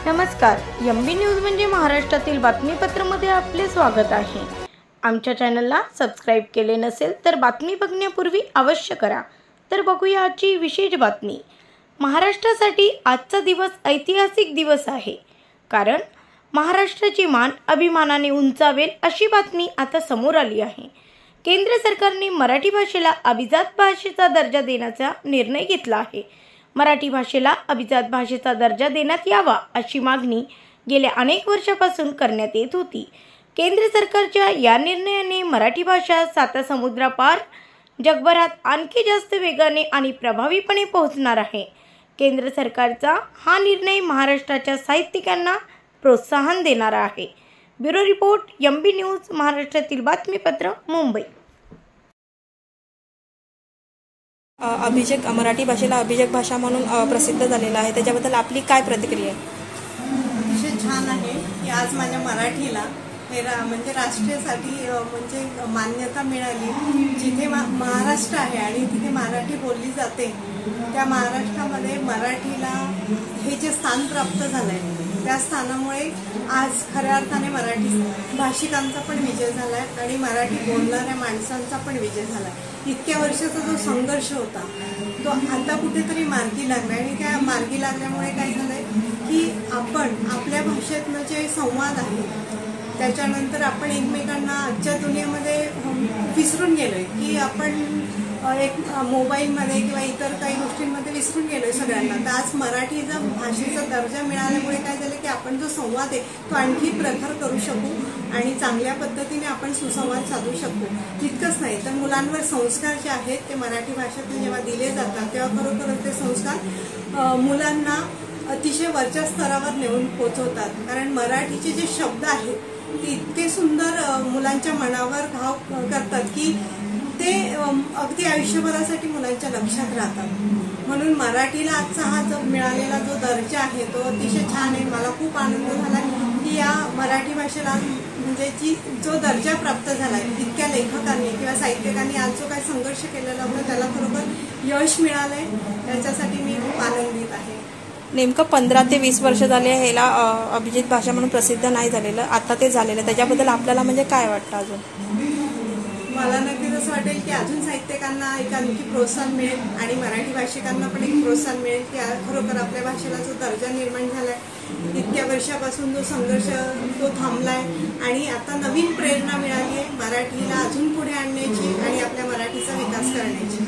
नमस्कार, MB news म्हणजे महाराष्ट्रातील बातमीपत्रामध्ये आपले स्वागत आहे। आमच्या चॅनलला सबस्क्राइब केले नसेल तर बातमी बघण्यापूर्वी अवश्य करा। तर बघूया आजची विशेष बातमी। महाराष्ट्रासाठी आजचा दिवस ऐतिहासिक दिवस आहे, कारण महाराष्ट्राची मान अभिमानाने उंचावेल अशी बातमी आता समोर आली आहे। केंद्र सरकारने मराठी भाषेला अभिजात भाषेचा दर्जा देण्याचा निर्णय घेतला आहे। मराठी भाषेला अभिजात भाषेचा दर्जा देण्यात यावा अशी मागणी गेल्या अनेक वर्षापासून करण्यात येत होती। केंद्र सरकारच्या या निर्णयाने मराठी भाषा सातासमुद्रापार जगभरात आणखी जास्त वेगाने आणि प्रभावीपणे पोहोचणार आहे। केंद्र सरकारचा हा निर्णय महाराष्ट्राच्या साहित्यिकांना प्रोत्साहन देणारा आहे। ब्युरो रिपोर्ट, एमबी न्यूज, महाराष्ट्रातील बातमीपत्र, मुंबई। मराठी भाषेला अभिजात भाषा म्हणून प्रसिद्ध झालेला आहे, त्याच्याबद्दल आपली काय प्रतिक्रिया आहे? अतिशय छान आहे की आज माझ्या मराठीला हे म्हणजे राष्ट्रीयसाठी म्हणजे मान्यता मिळाली। जिथे महाराष्ट्र आहे आणि तिथे मराठी बोलली जाते, त्या महाराष्ट्रामध्ये मराठीला हे जे स्थान प्राप्त झालं आहे, त्या स्थानामुळे आज खऱ्या अर्थाने मराठी भाषिकांचा पण विजय झाला आहे आणि मराठी बोलणाऱ्या माणसांचा पण विजय झाला आहे। इतक्या वर्षाचा जो संघर्ष होता तो आता कुठेतरी मार्गी लागला आणि त्या मार्गी लागल्यामुळे काय झालंय की आपण आपल्या भाषेतनं जे संवाद आहे त्याच्यानंतर आपण एकमेकांना आजच्या दुनियेमध्ये विसरून गेलोय की आपण एक मोबाईलमध्ये किंवा इतर काही गोष्टींमध्ये विसरून गेलोय सगळ्यांना। तर आज मराठीचा भाषेचा दर्जा मिळाल्यामुळे काय झालं की आपण जो संवाद आहे तो आणखी प्रखर करू शकू आणि चांगल्या पद्धतीने आपण सुसंवाद साधू शकू। इतकंच नाही तर मुलांवर संस्कार जे आहेत ते मराठी भाषेतून जेव्हा दिले जातात तेव्हा खरोखरच ते संस्कार मुलांना अतिशय वरच्या स्तरावर नेऊन पोहोचवतात। कारण मराठीचे जे शब्द आहेत ते इतके सुंदर मुलांच्या मनावर घाव करतात की ते अगदी आयुष्यभरासाठी मुलांच्या लक्षात राहतात। म्हणून मराठीला आजचा हा जो मिळालेला जो दर्जा आहे तो अतिशय छान आहे। मला खूप आनंद झाला की या मराठी भाषेला म्हणजे जो दर्जा प्राप्त झाला आहे, इतक्या लेखकांनी किंवा साहित्यिकांनी आज जो काही संघर्ष केलेला होता त्याला खरोखर यश मिळालंय, त्याच्यासाठी मी खूप आनंदित आहे। नेमकं 15 ते 20 वर्ष झाले ह्याला अभिजात भाषा म्हणून प्रसिद्ध नाही झालेलं, आता ते झालेलं, त्याच्याबद्दल आपल्याला म्हणजे काय वाटतं? अजून मला नक्कीच असं वाटेल की अजून साहित्यिकांना एक आणखी प्रोत्साहन मिळेल आणि मराठी भाषिकांना पण एक प्रोत्साहन मिळेल की खरोखर आपल्या भाषेला जो दर्जा निर्माण झालाय, इतक्या वर्षापासून जो संघर्ष तो थांबलाय आणि आता नवीन प्रेरणा मिळाली आहे मराठीला अजून पुढे आणण्याची आणि आपल्या मराठीचा विकास करण्याची।